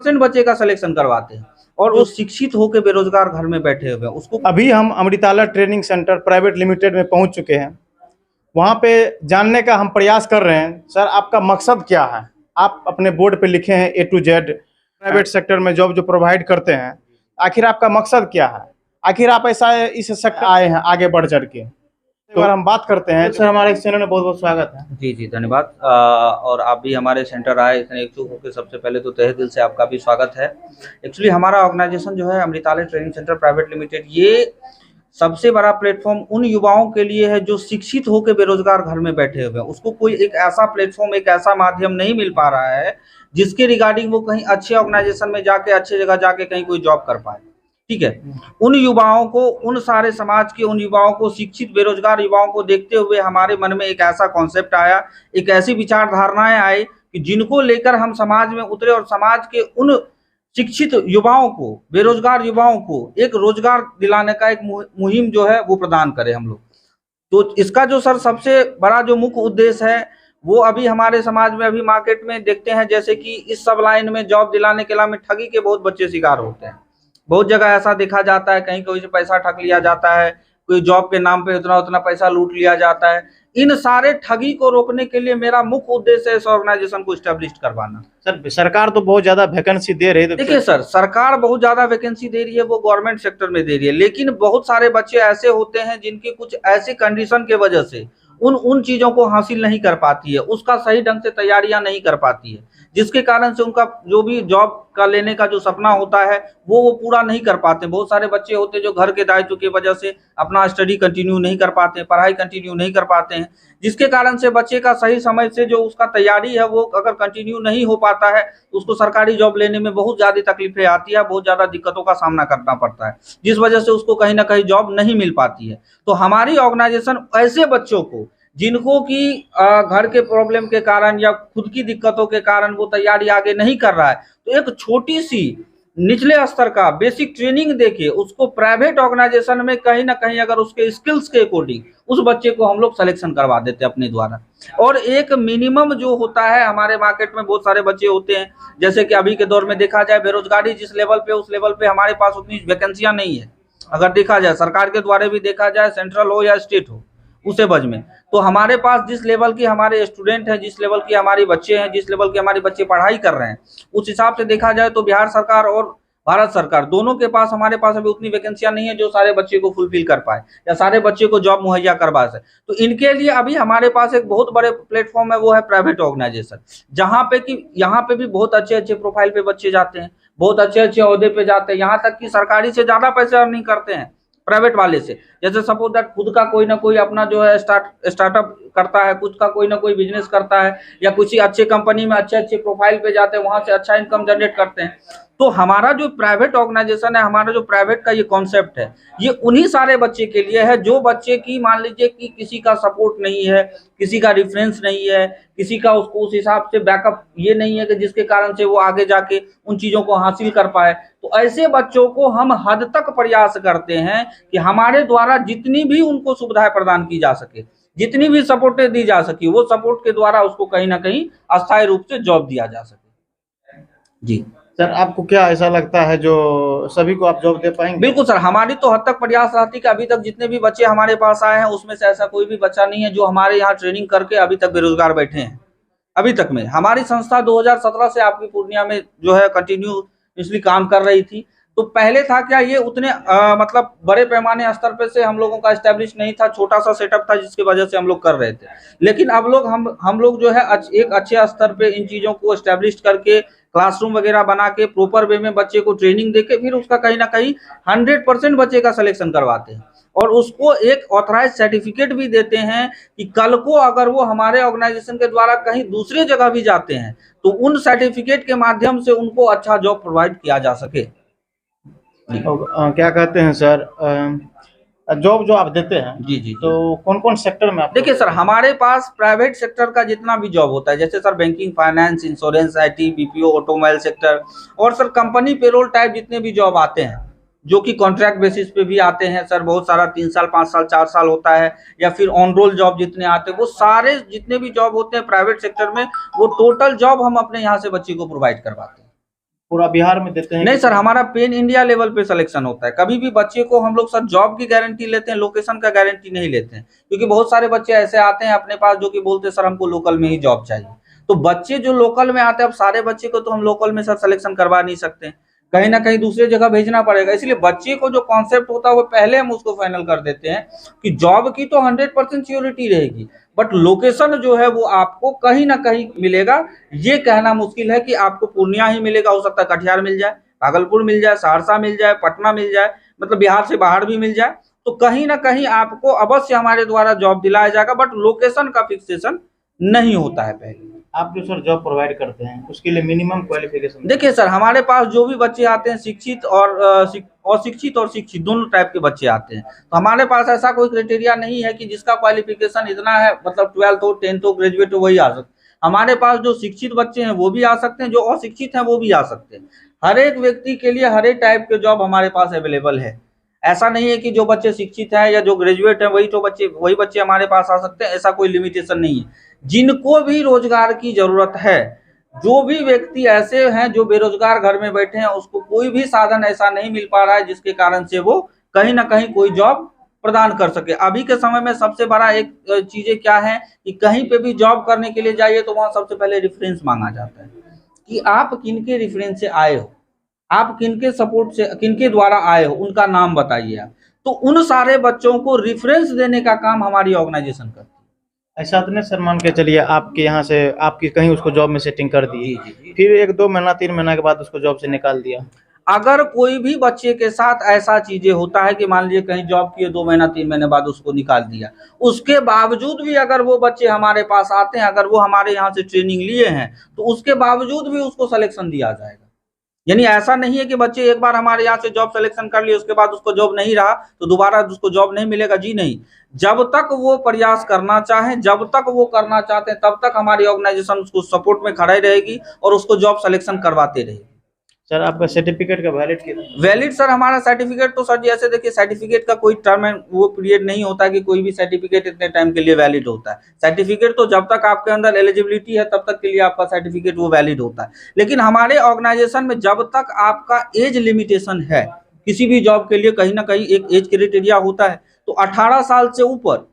बच्चे का सिलेक्शन करवाते हैं और वो शिक्षित होकर बेरोजगार घर में बैठे हुए हैं उसको। अभी हम अमृताला ट्रेनिंग सेंटर प्राइवेट लिमिटेड में पहुंच चुके हैं। वहां पे जानने का हम प्रयास कर रहे हैं। सर, आपका मकसद क्या है? आप अपने बोर्ड पे लिखे हैं A to Z private sector में जॉब जो प्रोवाइड करते हैं, आखिर आपका मकसद क्या है? आखिर आप ऐसा इस सेक्टर आए हैं आगे बढ़ चढ़ के? तो अगर हम बात करते हैं, सर हमारे चैनल में बहुत बहुत स्वागत है। जी जी धन्यवाद। और आप भी हमारे सेंटर आए इतने इच्छुक होकर, सबसे पहले तो तहे दिल से आपका भी स्वागत है। एक्चुअली हमारा ऑर्गेनाइजेशन जो है अमृताला ट्रेनिंग सेंटर प्राइवेट लिमिटेड, ये सबसे बड़ा प्लेटफॉर्म उन युवाओं के लिए है जो शिक्षित होकर बेरोजगार घर में बैठे हुए हैं। उसको कोई एक ऐसा प्लेटफॉर्म, एक ऐसा माध्यम नहीं मिल पा रहा है जिसके रिगार्डिंग वो कहीं अच्छे ऑर्गेनाइजेशन में जाके, अच्छे जगह जाके कहीं कोई जॉब कर पाए। ठीक है, उन युवाओं को, उन सारे समाज के उन युवाओं को, शिक्षित बेरोजगार युवाओं को देखते हुए हमारे मन में एक ऐसा कॉन्सेप्ट आया, एक ऐसी विचारधारणाएं आई कि जिनको लेकर हम समाज में उतरे और समाज के उन शिक्षित युवाओं को, बेरोजगार युवाओं को एक रोजगार दिलाने का एक मुहिम जो है वो प्रदान करें हम लोग। तो इसका जो सर सबसे बड़ा जो मुख्य उद्देश्य है वो अभी हमारे समाज में, अभी मार्केट में देखते हैं जैसे कि इस सब लाइन में जॉब दिलाने के नाम में ठगी के बहुत बच्चे शिकार होते हैं। बहुत जगह ऐसा देखा जाता है, कहीं कोई से पैसा ठग लिया जाता है, कोई जॉब के नाम पे उतना उतना पैसा लूट लिया जाता है। इन सारे ठगी को रोकने के लिए मेरा मुख्य उद्देश्य है इस ऑर्गेनाइजेशन को स्टैब्लिश करवाना। सर, सरकार तो बहुत ज्यादा वैकेंसी दे रही है। देखिए सर, सरकार बहुत ज्यादा वैकेंसी दे रही है, वो गवर्नमेंट सेक्टर में दे रही है, लेकिन बहुत सारे बच्चे ऐसे होते हैं जिनकी कुछ ऐसी कंडीशन के वजह से उन चीजों को हासिल नहीं कर पाती है, उसका सही ढंग से तैयारियां नहीं कर पाती है, जिसके कारण से उनका जो भी जॉब का लेने का जो सपना होता है वो पूरा नहीं कर पाते। बहुत सारे बच्चे होते हैं जो घर के दायित्व की वजह से अपना स्टडी कंटिन्यू नहीं कर पाते, पढ़ाई कंटिन्यू नहीं कर पाते हैं, जिसके कारण से बच्चे का सही समय से जो उसका तैयारी है वो अगर कंटिन्यू नहीं हो पाता है तो उसको सरकारी जॉब लेने में बहुत ज़्यादा तकलीफें आती है, बहुत ज़्यादा दिक्कतों का सामना करना पड़ता है, जिस वजह से उसको कहीं ना कहीं जॉब नहीं मिल पाती है। तो हमारी ऑर्गेनाइजेशन ऐसे बच्चों को जिनको कि घर के प्रॉब्लम के कारण या खुद की दिक्कतों के कारण वो तैयारी आगे नहीं कर रहा है, तो एक छोटी सी निचले स्तर का बेसिक ट्रेनिंग देके उसको प्राइवेट ऑर्गेनाइजेशन में कहीं ना कहीं अगर उसके स्किल्स के अकॉर्डिंग उस बच्चे को हम लोग सिलेक्शन करवा देते हैं अपने द्वारा। और एक मिनिमम जो होता है, हमारे मार्केट में बहुत सारे बच्चे होते हैं, जैसे कि अभी के दौर में देखा जाए बेरोजगारी जिस लेवल पे, उस लेवल पे हमारे पास उतनी वैकेंसियां नहीं है। अगर देखा जाए सरकार के द्वारा भी देखा जाए, सेंट्रल हो या स्टेट हो, उसे बज में, तो हमारे पास जिस लेवल की हमारे स्टूडेंट हैं, जिस लेवल की हमारी बच्चे हैं, जिस लेवल के हमारे बच्चे पढ़ाई कर रहे हैं, उस हिसाब से देखा जाए तो बिहार सरकार और भारत सरकार दोनों के पास, हमारे पास अभी उतनी वैकेंसियां नहीं है जो सारे बच्चे को फुलफिल कर पाए या सारे बच्चे को जॉब मुहैया करवा सके। तो इनके लिए अभी हमारे पास एक बहुत बड़े प्लेटफॉर्म है, वो है प्राइवेट ऑर्गेनाइजेशन, जहाँ पे कि यहाँ पे भी बहुत अच्छे अच्छे प्रोफाइल पे बच्चे जाते हैं, बहुत अच्छे अच्छे ओहदे पे जाते हैं, यहाँ तक कि सरकारी से ज्यादा पैसे अर्निंग करते हैं प्राइवेट वाले से। जैसे सपोज दैट खुद का कोई ना कोई अपना जो है स्टार्टअप करता है, खुद का कोई ना कोई बिजनेस करता है, या किसी अच्छे कंपनी में अच्छे अच्छे प्रोफाइल पे जाते हैं, वहां से अच्छा इनकम जनरेट करते हैं। तो हमारा जो प्राइवेट ऑर्गेनाइजेशन है, हमारा जो प्राइवेट का ये कॉन्सेप्ट है, ये उन्हीं सारे बच्चे के लिए है जो बच्चे की मान लीजिए कि किसी का सपोर्ट नहीं है, किसी का रेफरेंस नहीं है, किसी का उसको उस हिसाब से बैकअप ये नहीं है कि जिसके कारण से वो आगे जाके उन चीजों को हासिल कर पाए। तो ऐसे बच्चों को हम हद तक प्रयास करते हैं कि हमारे द्वारा जितनी भी उनको सुविधाएं प्रदान की जा सके, जितनी भी सपोर्ट दी जा सके, वो सपोर्ट के द्वारा उसको कहीं ना कहीं अस्थायी रूप से जॉब दिया जा सके। जी सर, आपको क्या ऐसा लगता है जो सभी को आप जॉब दे पाएंगे? बिल्कुल सर, हमारी तो हद तक प्रयास रहती है कि अभी तक जितने भी बच्चे हमारे पास आए हैं उसमें से ऐसा कोई भी बच्चा नहीं है जो हमारे यहाँ ट्रेनिंग करके अभी तक बेरोजगार बैठे हैं। अभी तक में हमारी संस्था 2017 से आपकी पूर्णिया में जो है कंटिन्यूसली काम कर रही थी। तो पहले था क्या, ये उतने मतलब बड़े पैमाने स्तर पे से हम लोगों का एस्टेब्लिश नहीं था, छोटा सा सेटअप था जिसकी वजह से हम लोग कर रहे थे। लेकिन अब लोग हम लोग जो है एक अच्छे स्तर पे इन चीज़ों को एस्टेब्लिश करके क्लासरूम वगैरह बना के प्रॉपर वे में बच्चे को ट्रेनिंग देके फिर उसका कहीं ना कहीं 100% बच्चे का सिलेक्शन करवाते हैं और उसको एक ऑथराइज सर्टिफिकेट भी देते हैं कि कल को अगर वो हमारे ऑर्गेनाइजेशन के द्वारा कहीं दूसरे जगह भी जाते हैं तो उन सर्टिफिकेट के माध्यम से उनको अच्छा जॉब प्रोवाइड किया जा सके। क्या कहते हैं सर, जॉब जो आप देते हैं जी जी तो कौन कौन सेक्टर में आप? देखिए सर, हमारे पास प्राइवेट सेक्टर का जितना भी जॉब होता है, जैसे sir banking, finance, insurance, IT, BPO, automobile sector, और सर कंपनी पेरोल टाइप जितने भी जॉब आते हैं जो कि कॉन्ट्रैक्ट बेसिस पे भी आते हैं सर, बहुत सारा 3 साल 5 साल 4 साल होता है, या फिर ऑन रोल जॉब जितने आते हैं, वो सारे जितने भी जॉब होते हैं प्राइवेट सेक्टर में, वो टोटल जॉब हम अपने यहाँ से बच्चे को प्रोवाइड करवाते हैं। पूरा बिहार में देते हैं? नहीं सर, हमारा पेन इंडिया लेवल पे सिलेक्शन होता है। कभी भी बच्चे को हम लोग सर जॉब की गारंटी लेते हैं, लोकेशन का गारंटी नहीं लेते हैं, क्योंकि बहुत सारे बच्चे ऐसे आते हैं अपने पास जो कि बोलते हैं सर हमको लोकल में ही जॉब चाहिए। तो बच्चे जो लोकल में आते हैं, अब सारे बच्चे को तो हम लोकल में सर सिलेक्शन करवा नहीं सकते, कहीं ना कहीं दूसरे जगह भेजना पड़ेगा। इसलिए बच्चे को जो कॉन्सेप्ट होता है वो पहले हम उसको फाइनल कर देते हैं कि जॉब की तो 100% सियोरिटी रहेगी, बट लोकेशन जो है वो आपको कहीं ना कहीं मिलेगा। ये कहना मुश्किल है कि आपको पूर्णिया ही मिलेगा, हो सकता है कटिहार मिल जाए, भागलपुर मिल जाए, सहरसा मिल जाए, पटना मिल जाए, मतलब बिहार से बाहर भी मिल जाए। तो कहीं ना कहीं आपको अवश्य हमारे द्वारा जॉब दिलाया जाएगा, बट लोकेशन का फिक्सेशन नहीं होता है पहले। आप जो सर जॉब प्रोवाइड करते हैं उसके लिए मिनिमम क्वालिफिकेशन? देखिए सर, हमारे पास जो भी बच्चे आते हैं शिक्षित और अशिक्षित और शिक्षित दोनों टाइप के बच्चे आते हैं। तो हमारे पास ऐसा कोई क्राइटेरिया नहीं है कि जिसका क्वालिफिकेशन इतना है, मतलब 12th हो, 10th हो, ग्रेजुएट हो, वही आ सकते। हमारे पास जो शिक्षित बच्चे हैं वो भी आ सकते हैं, जो अशिक्षित हैं वो भी आ सकते हैं। हर एक व्यक्ति के लिए हर एक टाइप के जॉब हमारे पास अवेलेबल है। ऐसा नहीं है कि जो बच्चे शिक्षित हैं या जो ग्रेजुएट हैं वही बच्चे हमारे पास आ सकते हैं, ऐसा कोई लिमिटेशन नहीं है। जिनको भी रोजगार की जरूरत है, जो भी व्यक्ति ऐसे हैं जो बेरोजगार घर में बैठे हैं, उसको कोई भी साधन ऐसा नहीं मिल पा रहा है जिसके कारण से वो कहीं ना कहीं कोई जॉब प्रदान कर सके। अभी के समय में सबसे बड़ा एक चीजें क्या है कि कहीं पे भी जॉब करने के लिए जाइए तो वहां सबसे पहले रेफरेंस मांगा जाता है कि आप किनके रेफरेंस से आए हो, आप किनके सपोर्ट से, किनके द्वारा आए हो, उनका नाम बताइए आप। तो उन सारे बच्चों को रेफरेंस देने का काम हमारी ऑर्गेनाइजेशन करती है। ऐसा तो नहीं सर, मान के चलिए आपके यहाँ से आपकी कहीं उसको जॉब में सेटिंग कर दी, जी। फिर 1-2 महीना 3 महीना के बाद उसको जॉब से निकाल दिया? अगर कोई भी बच्चे के साथ ऐसा चीजें होता है कि मान लीजिए कहीं जॉब किए 2 महीना 3 महीने बाद उसको निकाल दिया, उसके बावजूद भी अगर वो बच्चे हमारे पास आते हैं, अगर वो हमारे यहाँ से ट्रेनिंग लिए हैं, तो उसके बावजूद भी उसको सिलेक्शन दिया जाएगा। यानी ऐसा नहीं है कि बच्चे एक बार हमारे यहाँ से जॉब सिलेक्शन कर लिए उसके बाद उसको जॉब नहीं रहा तो दोबारा उसको जॉब नहीं मिलेगा, जी नहीं। जब तक वो प्रयास करना चाहें, जब तक वो करना चाहते हैं, तब तक हमारी ऑर्गेनाइजेशन उसको सपोर्ट में खड़े रहेगी और उसको जॉब सिलेक्शन करवाते रहेगी। सर आपका सर्टिफिकेट का वैलिड कितना? वैलिड सर हमारा सर्टिफिकेट तो सर जी ऐसे देखिए, सर्टिफिकेट का कोई टर्म एंड वो पीरियड नहीं होता कि कोई भी सर्टिफिकेट इतने टाइम के लिए वैलिड होता है। सर्टिफिकेट तो जब तक आपके अंदर एलिजिबिलिटी है तब तक के लिए आपका सर्टिफिकेट वो वैलिड होता है। लेकिन हमारे ऑर्गेनाइजेशन में जब तक आपका एज लिमिटेशन है किसी भी जॉब के लिए, कहीं ना कहीं एक एज क्राइटेरिया होता है, तो 18 साल से ऊपर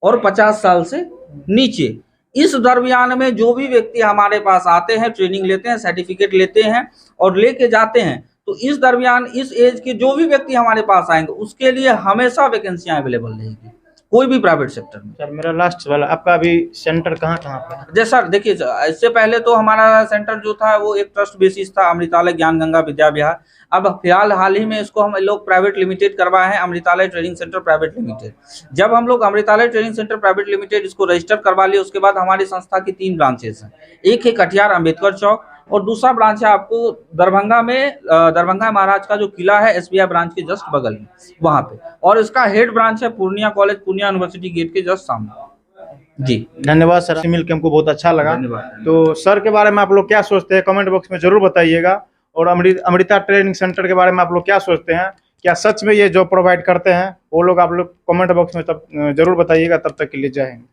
और 50 साल से नीचे, इस दरमियान में जो भी व्यक्ति हमारे पास आते हैं, ट्रेनिंग लेते हैं, सर्टिफिकेट लेते हैं और लेके जाते हैं, तो इस दरमियान इस एज के जो भी व्यक्ति हमारे पास आएंगे उसके लिए हमेशा वैकेंसियां अवेलेबल रहेगी, कोई भी प्राइवेट सेक्टर में। सर मेरा लास्ट सवाल, आपका अभी सेंटर कहाँ कहाँ पे है? जैसे सर देखिए, इससे पहले तो हमारा सेंटर जो था वो एक ट्रस्ट बेसिस था, अमृतालय ज्ञान गंगा विद्या विहार। अब फिलहाल हाल ही में इसको हम लोग प्राइवेट लिमिटेड करवाए हैं, अमृतालय ट्रेनिंग सेंटर प्राइवेट लिमिटेड। जब हम लोग अमृतालय ट्रेनिंग सेंटर प्राइवेट लिमिटेड इसको रजिस्टर करवा लिए, उसके बाद हमारी संस्था की 3 ब्रांचेस हैं। एक है कटिहार अम्बेडकर चौक, और दूसरा ब्रांच है आपको दरभंगा में, दरभंगा महाराज का जो किला है एसबीआई ब्रांच के जस्ट बगल में वहां पे, और इसका हेड ब्रांच है Purnia college, Purnia university gate के जस्ट सामने। जी धन्यवाद सर, मिल के हमको बहुत अच्छा लगा। धन्यवाद। तो सर के बारे में आप लोग क्या सोचते हैं कमेंट बॉक्स में जरूर बताइएगा, और अमृता ट्रेनिंग सेंटर के बारे में आप लोग क्या सोचते हैं, क्या सच में ये जॉब प्रोवाइड करते हैं, वो लोग आप लोग कमेंट बॉक्स में तब जरूर बताइएगा। तब तक के लिए जय हिंद।